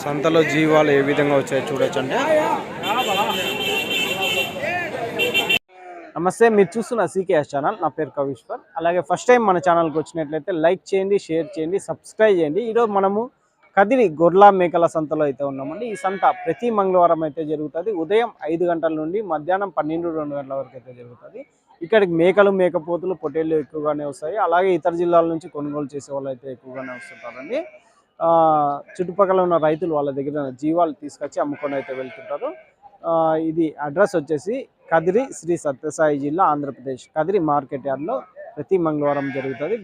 సంతలో జీవాలు ఏ విధంగా వచ్చాయో చూడొచ్చండి. నమస్తే, మీరు చూస్తున్న సీకేఎస్ ఛానల్. నా పేరు కవిశ్వర్. అలాగే ఫస్ట్ టైం మన ఛానల్కి వచ్చినట్లయితే లైక్ చేయండి, షేర్ చేయండి, సబ్స్క్రైబ్ చేయండి. ఈరోజు మనము కదిరి గొర్రెల మేకల సంతలో అయితే ఉన్నామండి. ఈ సంత ప్రతి మంగళవారం అయితే జరుగుతుంది. ఉదయం 5 గంటల నుండి మధ్యాహ్నం 12-2 గంటల వరకు అయితే జరుగుతుంది. ఇక్కడికి మేకలు, మేకపోతులు, పొట్టేళ్ళు ఎక్కువగానే వస్తాయి. అలాగే ఇతర జిల్లాల నుంచి కొనుగోలు చేసే వాళ్ళు అయితే ఎక్కువగానే వస్తుంటారండి. చుట్టుపక్కల ఉన్న రైతులు వాళ్ళ దగ్గర జీవాలు తీసుకొచ్చి అమ్ముకొని అయితే వెళ్తుంటారు. ఇది అడ్రస్ వచ్చేసి కదిరి, శ్రీ సత్యసాయి జిల్లా, ఆంధ్రప్రదేశ్. కదిరి మార్కెట్ యార్డ్లో ప్రతి మంగళవారం జరుగుతుంది.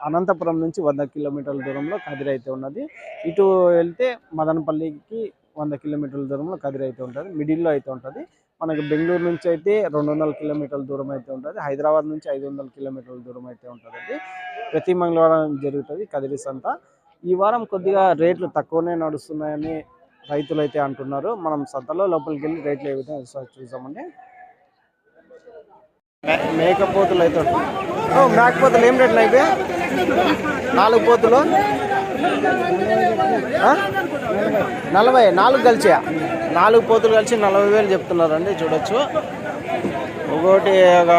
అనంతపురం నుంచి 100 కిలోమీటర్ల దూరంలో కదిరి అయితే ఉన్నది. ఇటు వెళ్తే మదనపల్లికి 100 కిలోమీటర్ల దూరంలో కదిరి అయితే ఉంటుంది. మిడిల్లో అయితే ఉంటుంది. మనకి బెంగళూరు నుంచి అయితే 200 కిలోమీటర్ల దూరం అయితే ఉంటుంది. హైదరాబాద్ నుంచి 500 కిలోమీటర్ల దూరం అయితే ఉంటుందండి. ప్రతి మంగళవారం జరుగుతుంది కదిరి సంత. ఈ వారం కొద్దిగా రేట్లు తక్కువనే నడుస్తున్నాయని రైతులు అయితే అంటున్నారు. మనం సంతలో లోపలికి వెళ్ళి రేట్లు ఏ విధంగా చూసామండి. మేకపోతులు అయితే మేకపోతులు ఏం రేట్లు అయితే 4 పోతులు 40, 4 కలిసి 4 పోతులు కలిసి 40,000 చెప్తున్నారండి. చూడొచ్చు. ఒకటి ఒక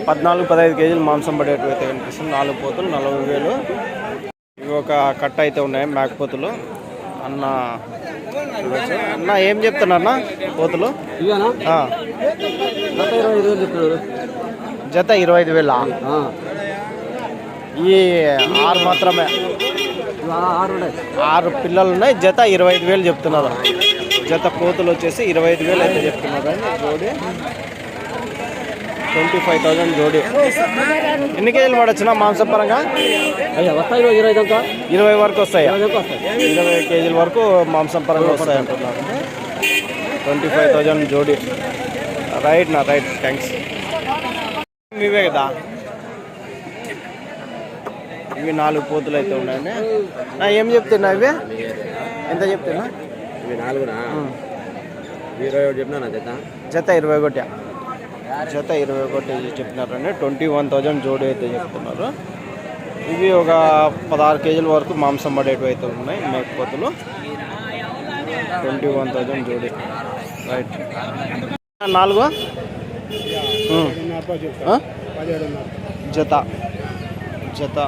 14-15 కేజీలు మాంసం పడేటివి అయితే కనిపిస్తుంది. 4 పోతులు 40,000. ఇవి ఒక కట్ట అయితే ఉన్నాయి మేకపోతులు. అన్న చూడొచ్చు. అన్న ఏం చెప్తున్నా పోతులు? జత 25,000. ఈ 6 మాత్రమే, 6 పిల్లలు ఉన్నాయి. జత 25,000 చెప్తున్నారు. జత కోతులు వచ్చేసి 25,000 అయితే చెప్తున్నారు. జోడి 25,000 జోడి. ఎన్ని కేజీలు పడొచ్చునా మాంసపరంగా? 20 వరకు వస్తాయి. 20 కేజీల వరకు మాంసం పరంగా వస్తాయి అంటున్నారు. 25,000 జోడి. Right thanks. ఇవే కదా, ఇవి 4 పోతులు అయితే ఉన్నాయండి. ఏం చెప్తున్నా ఇవి? ఎంత చెప్తున్నా? ఇవి 4 చెప్పినా జత 21. జత 21 చెప్పినారండి. 21,000 జోడి అయితే చెప్తున్నారు. ఇవి ఒక 16 కేజీల వరకు మాంసం పడేటివి అయితే ఉన్నాయి మేకపోతులు. 21,000 జోడి. రైట్. 4 జత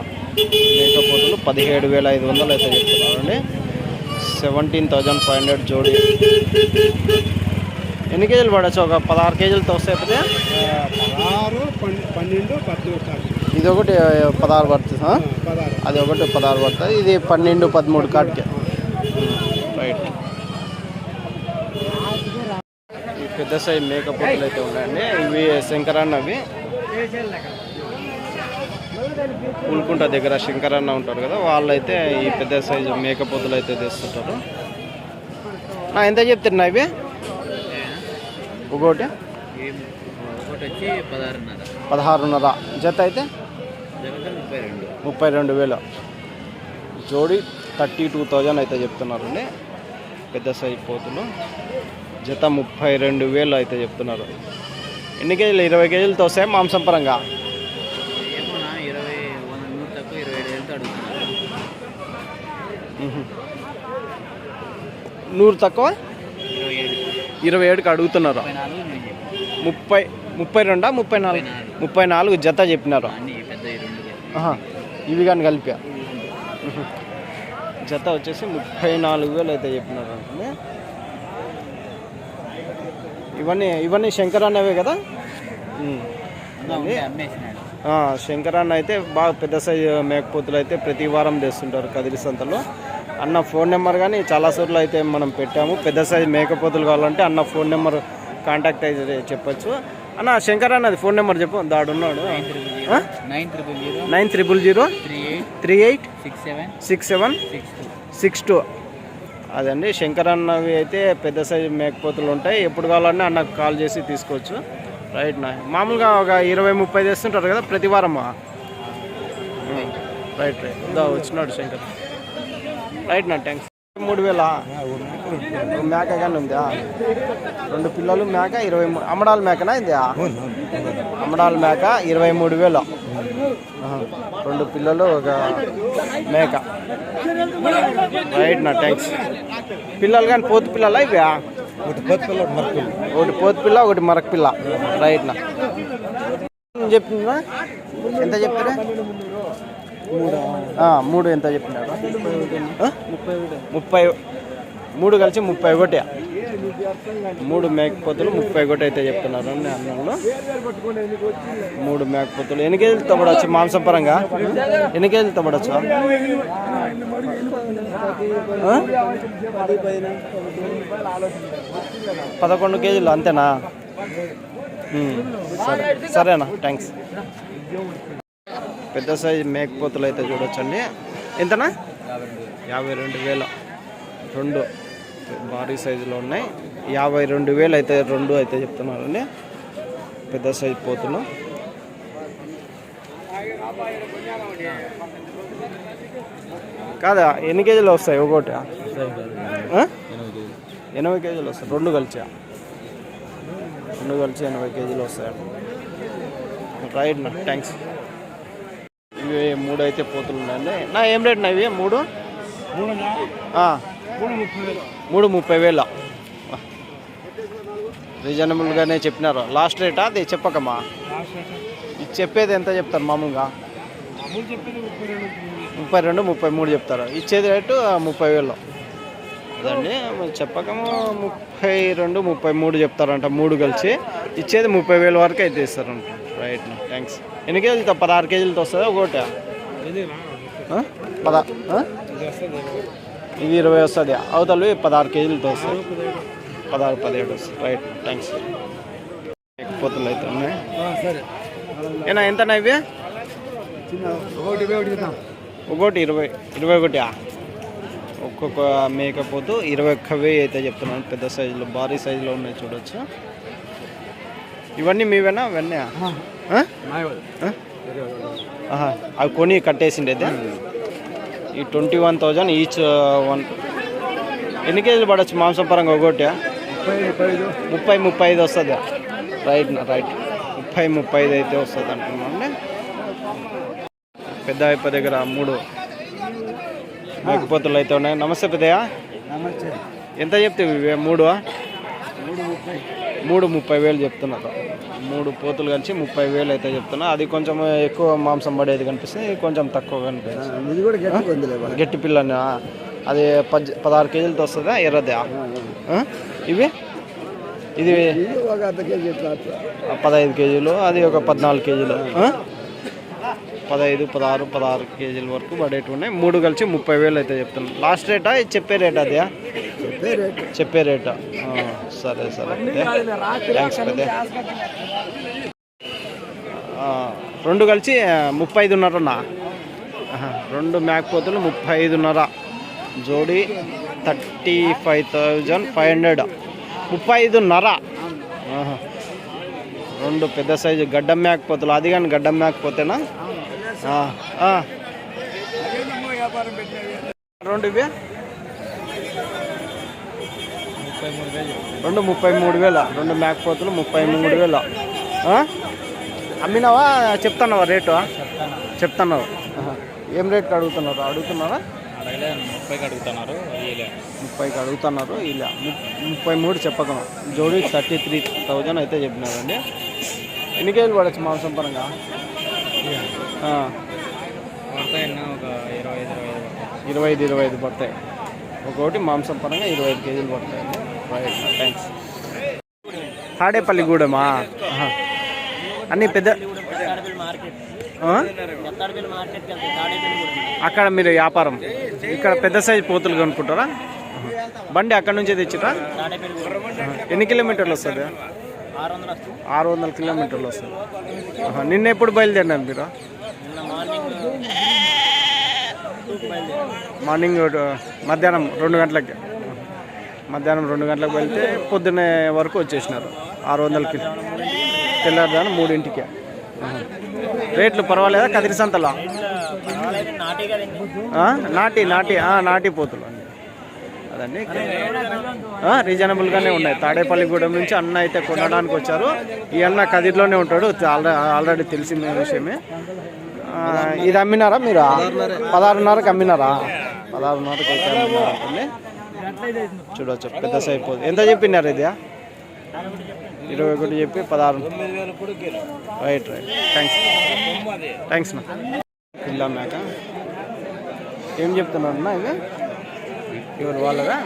మేకపోతులు 17,500 అయితే చెప్తున్నారండి. 17,500 జోడి. ఎన్ని కేజీలు పడచ్చు? ఒక 16 కేజీలతో వస్తాయి. 12 ఇది ఒకటి 16 పడుతుంది. అది ఒకటి 16 పడుతుంది. ఇది 12-13 కాటికి. రైట్. ఈ పెద్ద సైజు మేకపోతులు అయితే ఉన్నాయండి. ఇవి శంకరన్నవి. పుల్కుంట దగ్గర శంకరన్న ఉంటారు కదా, వాళ్ళైతే ఈ పెద్ద సైజు మేకపోతులు అయితే తెస్తుంటారు. ఎంత చెప్తున్నా ఇవి? ఒకటి 16,500. జత అయితే 32,000. జోడి 32,000 అయితే చెప్తున్నారండి. పెద్ద సైజు పోతులు. జత 32,000 అయితే చెప్తున్నారు. ఎన్ని కేజీలు? 20 కేజీలతో వస్తాయి మాంసం పరంగా? 100 తక్కువ 27కి అడుగుతున్నారు. 34 జత చెప్పినారు. ఇవి కానీ కలిపి జత వచ్చేసి 34,000 అయితే చెప్పినారు అంటే. ఇవన్నీ శంకరన్నవే కదా? శంకరన్న అయితే బాగా పెద్ద సైజు మేకపోతులు అయితే ప్రతి వారం తెస్తుంటారు కదిరి సంతలో. అన్న ఫోన్ నెంబర్ కానీ చాలా సార్లు అయితే మనం పెట్టాము. పెద్ద సైజు మేకపోతులు కావాలంటే అన్న ఫోన్ నెంబర్ కాంటాక్ట్ అయితే చెప్పచ్చు. అన్న శంకరన్న అది ఫోన్ నెంబర్ చెప్పు. దాడున్నాడు. 900038676762. అదండి శంకరన్నవి అయితే పెద్ద సైజు మేకపోతులు ఉంటాయి. ఎప్పుడు కావాలన్నా అన్నకు కాల్ చేసి తీసుకోవచ్చు. రైట్ నా మామూలుగా ఒక 20-30 తెస్తుంటారు కదా ప్రతి వారమ్మా? రైట్ వచ్చినాడు శంకర్. రైట్ నా థ్యాంక్స్. 3,000 మేక కానీ ఉందా? 2 పిల్లలు మేక 23. అమ్మడాల మేకనా ఇది? అమ్మడాల మేక 23,000. 2 పిల్లలు ఒక మేక. రైట్ నా థ్యాంక్స్. పిల్లలు కానీ పోతు పిల్లలా ఇవి? ఒకటి పోతు పిల్ల ఒకటి మరక పిల్ల. రైట్ నా చెప్తున్నా. ఎంత చెప్తారా? 3 ఎంత చెప్పినారు? 30. 3 కలిసి 31. 3 మేకపోతులు 31 అయితే చెప్తున్నారు అండి అన్నంలో. 3 మేకపోతులు ఎన్ని కేజీలు తవ్వడచ్చు మాంసం పరంగా? ఎన్ని కేజీలు తవ్వడచ్చు? 11 కేజీలు అంతేనా? సరేనా థ్యాంక్స్. పెద్ద సైజు మేకపోతులు అయితే చూడొచ్చండి. ఎంతనా? 52,000. 2 భారీ సైజులో ఉన్నాయి. 52,000 అయితే 2 అయితే చెప్తున్నారండి పెద్ద సైజు పోతులు. కాదా ఎన్ని కేజీలు వస్తాయి ఒకటి? 80 కేజీలు వస్తాయి. 2 కలిసి 80 కేజీలు వస్తాయండి. రైట్ నా థ్యాంక్స్. ఇవి 3 అయితే పోతులు ఉన్నాయండి. నా ఏం రేట్ నా ఇవి? 3 30,000. రీజనబుల్గానే చెప్పినారు. లాస్ట్ రేటా అది చెప్పకమ్మా? ఇది చెప్పేది ఎంత చెప్తారు మామూలుగా? 32, 33 చెప్తారు. ఇచ్చేది రేటు 30,000 అదండి. చెప్పకము 32, 33 చెప్తారంట 3 కలిసి. ఇచ్చేది 30,000 వరకు అయితే ఇస్తారంట. Right thanks. ఎన్ని కేజీలతో? 16 కేజీలతో వస్తుందా ఒకటి? ఇది 20 వస్తుంది. అవతలు 16 కేజీలతో వస్తుంది. 16, 17 వస్తుంది. Right thanks. పోతులు అయితే ఉన్నాయి. ఏనా ఎంతనా ఇవి? ఒకటి 21. ఒక్కొక్క మేకపోతు 21,000 అయితే చెప్తున్నాను. పెద్ద సైజులో భారీ సైజులో ఉన్నాయి చూడొచ్చు. ఇవన్నీ మీవేనా? అవన్నీ అవి కొని కట్టేసిండి అయితే. ఈ 21,000 ఈచ్ 1. ఎన్ని కేజీలు పడవచ్చు మాంసం పరంగా ఒకటి? 30, 35 వస్తుంది. రైట్ 30, 35 అయితే వస్తుంది అంటున్నామండి. పెద్ద అయిపో దగ్గర 3 మేకపోతులు అయితే ఉన్నాయి. నమస్తే పెద్దయ్య. ఎంత చెప్తే 3? 30,000 చెప్తున్నారు. 3 పోతులు కలిసి 30,000 అయితే చెప్తున్నా. అది కొంచెం ఎక్కువ మాంసం పడేది కనిపిస్తుంది. కొంచెం తక్కువ కనిపిస్తుంది. గట్టి పిల్లని అది 16 కేజీలతో వస్తుందా? ఎర్రదా? ఇవి ఇది 15 కేజీలు. అది ఒక 14 కేజీలు. 15, 16 కేజీల వరకు పడేటి ఉన్నాయి. 3 కలిసి 30,000 అయితే చెప్తున్నాను. లాస్ట్ రేటా? చెప్పే రేట్ అదే? చెప్పే రేటా? సరే థ్యాంక్స్ పెద్ద. 2 కలిసి 35,500. 2 మేకపోతులు 35,500. జోడి 35,500. 35,500. 2 పెద్ద సైజు గడ్డం మేకపోతులు. అది కానీ గడ్డం మేకపోతేనా? 2 ఇవి 33,000. 2 మేకపోతులు 33,000. అమ్మినావా? చెప్తున్నావా రేటు? చెప్తున్నావు. ఏం రేట్ అడుగుతున్నారా? 30కి అడుగుతున్నారు. 30కి అడుగుతున్నారు. ఇలా 33 చెప్పకం. జోడి 33,000 అయితే చెప్పినారండి. ఎన్ని కేజీలు పడచ్చు మాంసం పరంగా? ఒక 25 పడతాయి. ఒకటి మాంసం పరంగా 25 కేజీలు పడతాయండి. Right thanks. తాడేపల్లిగూడెమా? అన్నీ పెద్ద అక్కడ మీరు వ్యాపారం. ఇక్కడ పెద్ద సైజు పోతులు కొనుక్కుంటారా? బండి అక్కడ నుంచే తెచ్చిరా? ఎన్ని కిలోమీటర్లు వస్తుంది? 600 కిలోమీటర్లు వస్తుంది. నిన్న ఎప్పుడు బయలుదేరినారు మీరు? మార్నింగ్ మధ్యాహ్నం 2 గంటలకి. మధ్యాహ్నం 2 గంటలకు వెళ్తే పొద్దున్నే వరకు వచ్చేసినారు. 600 తెల్లారుదాన్ని 3ంటికి. రేట్లు పర్వాలేదా కదిరి సంతలో? నాటి పోతులు అండి. అదండి రీజనబుల్గానే ఉన్నాయి. తాడేపల్లిగూడెం నుంచి అన్న అయితే కొనడానికి వచ్చారు. ఈ అన్న కదిరిలోనే ఉంటాడు. ఆల్రెడీ తెలిసిన విషయమే. ఇది అమ్మినారా మీరు? 16.5కి అమ్మినారా? 16.5కి అయితే అమ్మినారండి. చూడవచ్చు పెద్ద సైపోదు. ఎంత చెప్పినారు ఇది? 21 చెప్పి 16. రైట్ థ్యాంక్స్ నా. పిల్ల మేక ఏం చెప్తున్నారు అన్న ఇవి? ఎవరు వాళ్ళగా?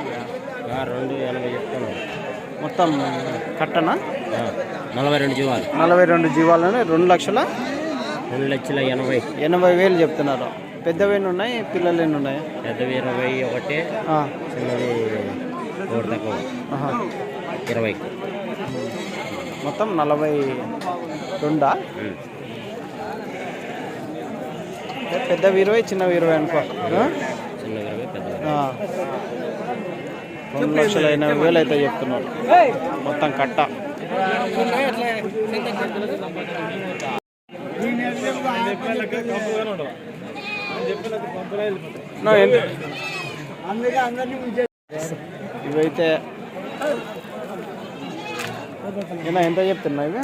280 చెప్తున్నారు. మొత్తం కట్టనా? 42 జీవాలు. 42 జీవాలని 2,80,000 చెప్తున్నారు. పెద్దవి ఎన్ని ఉన్నాయి? పిల్లలు ఎన్ని ఉన్నాయి? పెద్దవి 21, చిన్నది 20. మొత్తం 42. పెద్దవి 20, చిన్నవి 20 అనుకో. 2,80,000 అయితే చెప్తున్నారు మొత్తం కట్ట. ఇవైతే ఎంత చెప్తున్నా ఇవి?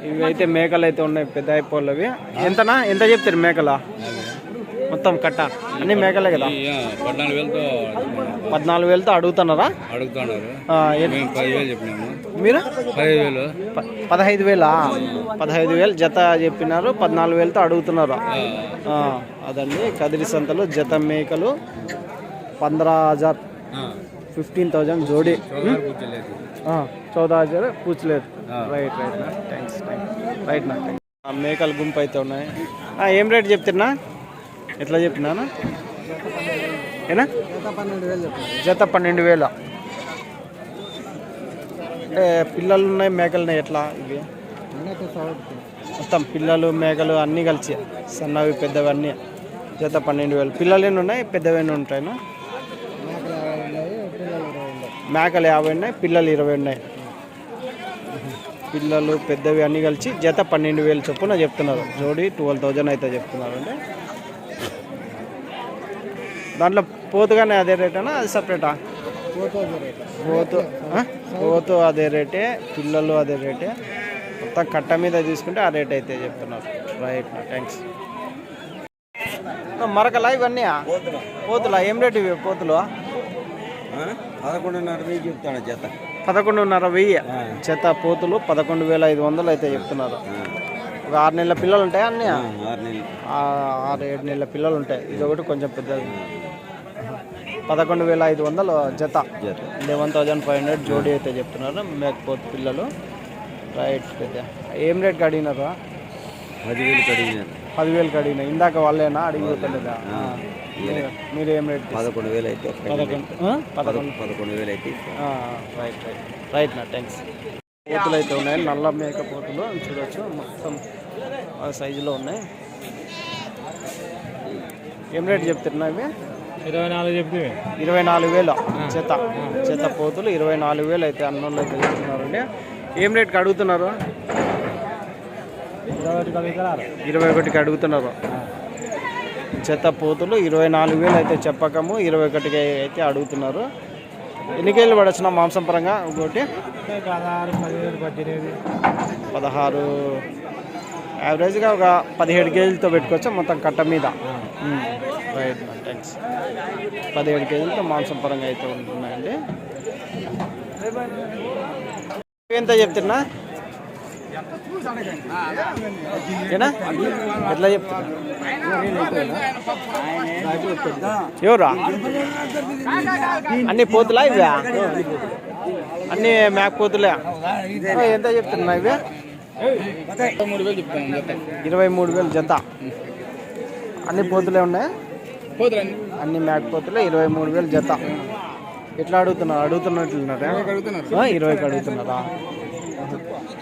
ఇవి అయితే మేకలు అయితే ఉన్నాయి పెద్ద అయిపోలేవి. ఎంత చెప్తారు మేకల? మొత్తం కట్ట అన్ని మేకలే కదా? 14,000తో అడుగుతున్నారా? మీరు 15,000 జత చెప్పినారు. 14,000తో అడుగుతున్నారు. అదండి కదిరి సంతలో జత మేకలు 15,000, 15,000 జోడి. 14,000 పూచలేదు. Right thanks. మేకల గుంపు అయితే ఉన్నాయి. ఏం రేట్ చెప్తున్నా? ఎట్లా చెప్పినాను? ఏనా? జత 12,000. అంటే పిల్లలు ఉన్నాయి, మేకలు ఉన్నాయి. ఎట్లా ఇవి? మొత్తం పిల్లలు మేకలు అన్నీ కలిసి సన్నవి పెద్దవి అన్నీ జత 12,000. పిల్లలు ఎన్ని ఉన్నాయి? పెద్దవి ఎన్ని ఉంటాయి? మేకలు 50 ఉన్నాయి, పిల్లలు 20 ఉన్నాయి. పిల్లలు పెద్దవి అన్నీ కలిసి జత 12,000 చొప్పున చెప్తున్నారు. జోడి 12,000 అయితే చెప్తున్నారు. అంటే దాంట్లో పోతుగానే అదే రేటేనా? అది సపరేటా? పోతు అదే రేటే, పిల్లలు అదే రేటే. మొత్తం కట్ట మీద తీసుకుంటే ఆ రేట్ అయితే చెప్తున్నారు. Right thanks. మరకలా ఇవన్నీ పోతులా? ఏం రేటు ఇవి పోతులు? 11,500 చెప్తాను జత. 11,500 జత పోతులు 11,500 అయితే చెప్తున్నారు. ఒక 6 నెలల పిల్లలు ఉంటాయి అన్నీ? 6-7 నెలల పిల్లలు ఉంటాయి. ఇది ఒకటి కొంచెం పెద్దది. 11,500 జత. 11,500 జోడీ అయితే చెప్తున్నారు మేకపోతు పిల్లలు. రైట్ పెద్ద. ఏం రేట్కి అడిగినారు? 10,000కి అడిగినా. ఇందాక వాళ్ళేనా అడిగిపోతలేదా? మీరు ఏం రేట్? 11,000 అయితే. 11,000 అయితే. రైట్ నా థ్యాంక్స్. పోతులు అయితే ఉన్నాయి, నల్ల మేక పోతులు చూడవచ్చు. మొత్తం ఆ సైజులో ఉన్నాయి. ఏం రేట్ చెప్తున్నా ఇవి? 24 చెప్తే. 24,000 జత పోతులు 24,000 అయితే అన్నోళ్ళు అయితే చెప్తున్నారండి. ఏం రేట్కి అడుగుతున్నారు? 21కి అడుగుతున్నారు. జత పోతులు 24,000 అయితే చెప్పకము 21కి అయితే అడుగుతున్నారు. ఎన్ని కేజీలు పడచ్చిన మాంసం పరంగా? ఒకటి 16 యావరేజ్గా ఒక 17 కేజీలతో పెట్టుకోవచ్చు మొత్తం కట్ట మీద. Right thanks. 17 కేజీలతో మాంసం పరంగా అయితే ఉంటున్నాయండి. ఎంత చెప్తున్నా? ఏనా? ఎట్లా చెప్తున్నా? ఎవరా? అన్ని పోతులా ఇవి? అన్ని మేకపోతులే. ఎంత చెప్తున్నా ఇవి? 23,000 జత. అన్ని పోతులే ఉన్నాయి, అన్ని మేకపోతులే. 23,000 జత. ఎట్లా అడుగుతున్నట్లున్నారా? 20కి అడుగుతున్నారా?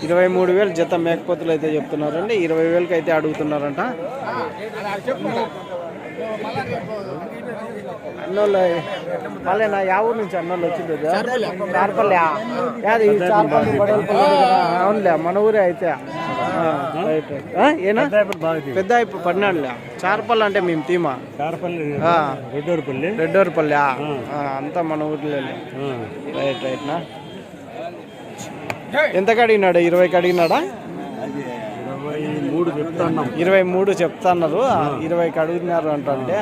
23,000 జత మేకపోతులు అయితే చెప్తున్నారండి. 20,000కి అయితే అడుగుతున్నారంట. అన్నోళ్ళు వాళ్ళేనా? యా ఊరు నుంచి అన్నోళ్ళు వచ్చింది? చార్పల్లి. అవునులే, మన ఊరే అయితే. ఏనా? పెద్ద ఇప్పుడు పడినాడులే. చార్పల్లి అంటే మేము తీమా రెడ్డోరపల్లి అంతా మన ఊర్లో. రైట్ నా. ఎంతకు అడిగినాడు? 20కి అడిగినాడా? 23 చెప్తాను. 23 చెప్తున్నారు, 20కి అడుగుతున్నారు అంటే.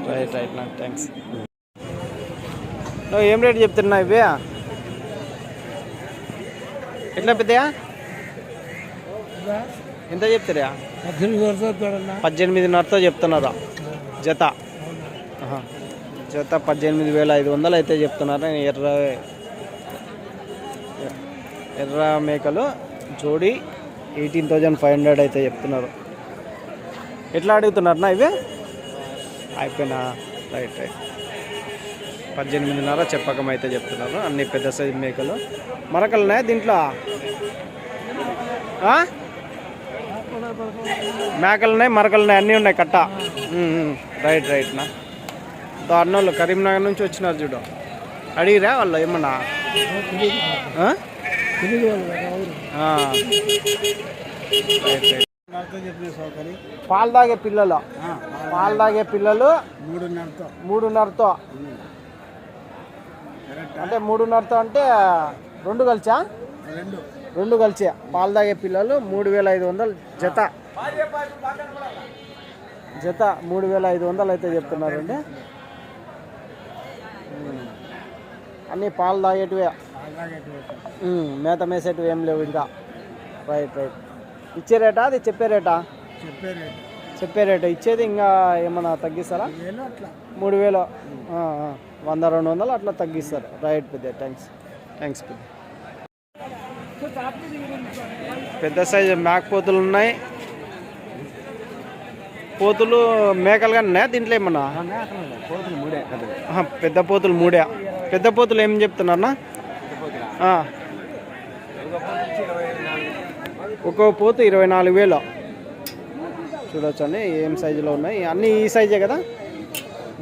రైట్ రైట్ నాకు థ్యాంక్స్. నువ్వు ఏం రేట్ చెప్తున్నావు ఇవి? ఎట్లా పెద్దయా? ఎంత చెప్తారా? 18,500తో చెప్తున్నారు జత. జత 18,500 అయితే చెప్తున్నారు. ఎర్ర మేకలు జోడి 18,500 అయితే చెప్తున్నారు. ఎట్లా అడుగుతున్నారన్నా ఇవి? అయిపోయినా. Right right. 18,500 చెప్పకం అయితే చెప్తున్నారు. అన్ని పెద్ద సైజు మేకలు. మరకలు ఉన్నాయా దీంట్లో? మేకలు ఉన్నాయి, మరకలు ఉన్నాయి, అన్నీ ఉన్నాయి కట్ట. రైట్ రైట్ నా. అన్నోళ్ళు కరీంనగర్ నుంచి వచ్చినారు చూడు. అడిగిరా వాళ్ళు ఏమన్నా? పాలు తాగే పిల్లలు, పాలు తాగే పిల్లలు 3.5తో. అంటే 3.5తో అంటే 2 కలిసా? 2 కలిసి పాలు తాగే పిల్లలు 3,500 జత. జత 3,500 అయితే చెప్తున్నారండి. అన్నీ పాలు తాగేటివే, మేత మేసేటివి ఏం లేవు ఇంకా. Right right. ఇచ్చే రేటా అది? చెప్పే రేటా? చెప్పే రేటు. ఇచ్చేది ఇంకా ఏమన్నా తగ్గిస్తారా? 3,000, 100-200 అట్లా తగ్గిస్తారు. రైట్ పెద్ద. థ్యాంక్స్ థ్యాంక్స్ పెద్ద. పెద్ద సైజు మేకపోతులు ఉన్నాయి. పోతులు మేకలు కానీ ఉన్నాయా దీంట్లో ఏమన్నా? పెద్ద పోతులు 3. పెద్ద పోతులు ఏం చెప్తున్నారన్నా? ఒక్కో పోతు 24,000 చూడొచ్చండి. ఏం సైజులో ఉన్నాయి అన్నీ? ఈ సైజే కదా.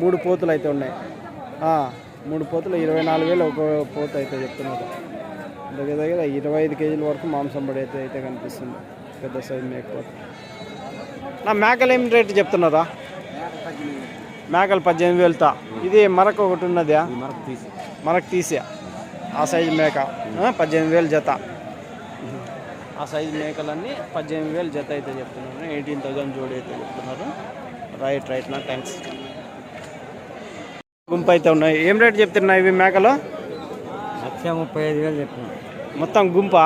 3 పోతులు అయితే ఉన్నాయి. 3 పోతులు 24,000 ఒక్కో పోతు అయితే చెప్తున్నారు. దగ్గర దగ్గర 25 కేజీల వరకు మాంసం పడి అయితే కనిపిస్తుంది పెద్ద సైజు మేకపోతు. నా మేకలు ఏం రేటు చెప్తున్నారా? మేకలు 18,000తో. ఇది మరక ఒకటి ఉన్నది, మరక తీసి ఆ సైజు మేక 18,000 జత. ఆ సైజు మేకలన్నీ 18,000 జత అయితే చెప్తున్నారు. 18,000 జోడి అయితే చెప్తున్నారు. రైట్ రైట్ నా థ్యాంక్స్. గుంపు అయితే ఉన్నాయి. ఏం రేటు చెప్తున్నాయి ఇవి మేకలు? 1,35,000 చెప్తున్నారు. మొత్తం గుంపా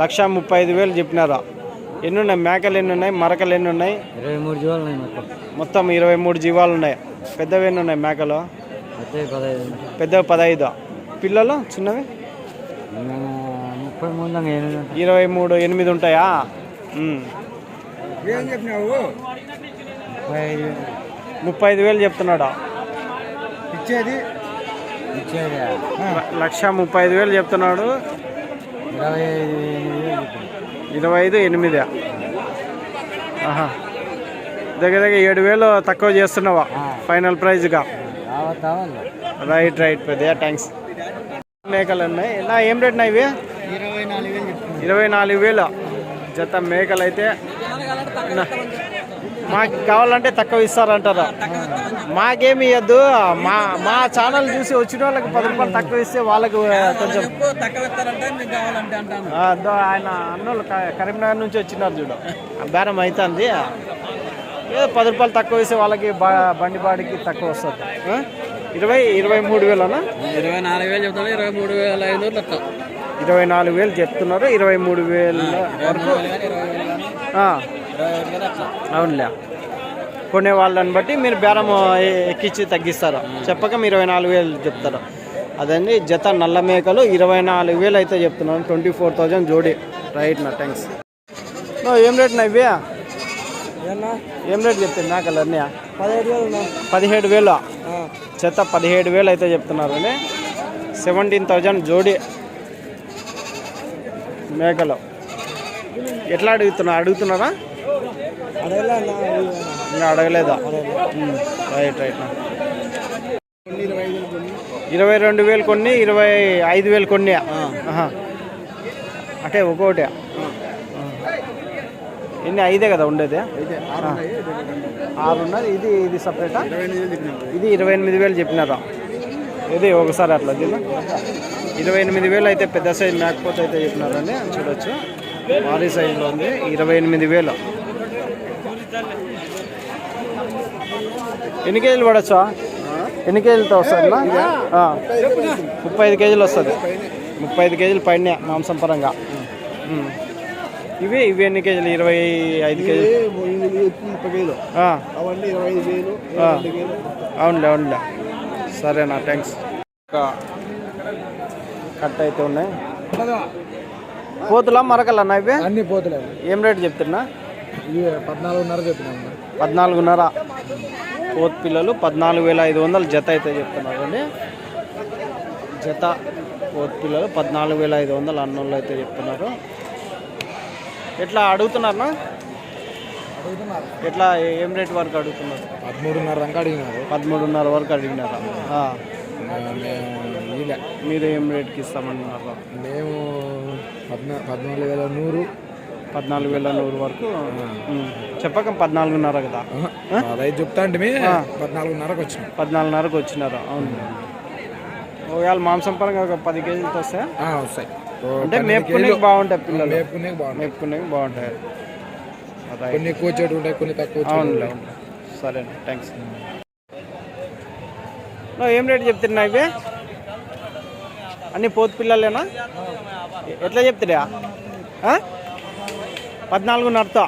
1,35,000 చెప్పినారు. ఎన్ని ఉన్నాయి మేకలు? ఎన్ని ఉన్నాయి మరకలు? ఎన్ని ఉన్నాయి? 23 జీవాలు ఉన్నాయి. మొత్తం 23 జీవాలు ఉన్నాయి. పెద్దవి ఎన్ని ఉన్నాయి మేకలు? పెద్దవి 15. పిల్లలు చిన్నవి 23, 8 ఉంటాయా? 35,000 చెప్తున్నాడు. ఇచ్చేది 1,35,000 చెప్తున్నాడు. 25,800. దగ్గర దగ్గర 7,000 తక్కువ చేస్తున్నావా ఫైనల్ ప్రైజ్గా? రైట్ రైట్ పెద్ద థ్యాంక్స్. మేకలు ఉన్నాయి. నా ఏం రేట్ నా ఇవి? 24,000 జత మేకలు అయితే. మాకు కావాలంటే తక్కువ ఇస్తారంటారా? మాకేమి ఇవ్వద్దు. మా ఛానల్ చూసి వచ్చిన వాళ్ళకి 10 రూపాయలు తక్కువ ఇస్తే వాళ్ళకు కొంచెం ఆయన అన్నోళ్ళు కరీంనగర్ నుంచి వచ్చినారు చూడు. బేరం అవుతుంది. ఏదో 10 రూపాయలు తక్కువ ఇస్తే వాళ్ళకి బండి బాడికి తక్కువ వస్తుంది. 23,000 24,000 చెప్తున్నారు. 23,000 వరకు. అవునులే. కొనే వాళ్ళని బట్టి మీరు బేరం ఎక్కించి తగ్గిస్తారు. చెప్పక 24,000 చెప్తారు. అదండి జత నల్ల మేకలు 24,000 అయితే చెప్తున్నాను. 24,000 జోడి. రైట్ నా థ్యాంక్స్. ఏం రేట్ నా ఇవి? ఏం రేట్ చెప్తాను మేకలు అన్నీ? 17,000 జత 17,000 అయితే చెప్తున్నారు అండి. 17,000 జోడి మేకలు. ఎట్లా అడుగుతున్నారా? ఇంకా అడగలేదా? Right right. 22,000 కొన్ని, 25,000 కొన్ని. అంటే ఒక్కొక్కటి ఎన్ని? 5 కదా ఉండేది? 6 ఉన్నది. ఇది సపరేటా? ఇది 28,000 చెప్పినారా? ఇది ఒకసారి అట్లా దీని 28,000 అయితే పెద్ద సైజ్ మేకపోతే అయితే చెప్పినారండి చూడొచ్చు. భారీ సైజులో ఉంది 28,000. ఎన్ని కేజీలు పడచ్చా? ఎన్ని కేజీలతో వస్తుంది? 35 కేజీలు వస్తుంది. 35 కేజీలు పైన మాంసం పరంగా. ఇవి ఎన్ని కేజీలు? 25 కేజీలు. అవునులే. సరేనా, థ్యాంక్స్. కట్ అయితే ఉన్నాయి. పోతులా మరకలన్నా ఇవి? అన్ని పోతులే. ఏం రేటు చెప్తున్నా? 14.5 చెప్పినాం. 14.5. పోతు పిల్లలు 14,500 జత అయితే చెప్తున్నారు అండి. జత పోతు పిల్లలు 14,500 అన్నోళ్ళు అయితే చెప్తున్నారు. ఎట్లా అడుగుతున్నారా? ఎట్లా ఏం రేట్ వరకు అడుగుతున్నారు? 13.5 దాకా అడిగినారు. 13.5 వరకు అడిగినారా? మీరు ఏం రేట్కి ఇస్తామన్నారు? మేము 14,100. 14,100 వరకు చెప్పక 14.5 కదా? అదే చెప్తా అంటే 14.5కి వచ్చినాం. 14.5కి వచ్చినారు. అవును. ఒకవేళ మాంసం పరంగా ఒక 10 కేజీలతో వస్తాయా? వస్తాయి. అంటే మేపుకునేకి బాగుంటాయి పిల్లలు. మేపుకునేకి బాగుంటాయి. కొన్ని ఎక్కువ చెడు ఉంటాయి, కొన్ని తక్కువ. అవునులే. సరే, థ్యాంక్స్. ఏం రేటు చెప్తున్నా ఇవి? అన్ని పోతు పిల్లలేనా? ఎట్లా చెప్తున్నా? 14.5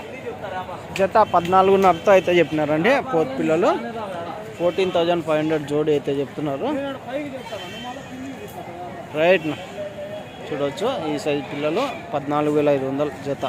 జత 14.5 అయితే చెప్పినారండి పోతు పిల్లలు. 14,500 జోడి అయితే చెప్తున్నారు. రైట్ చూడవచ్చు. ఈ సైజు పిల్లలు 14,500 జత.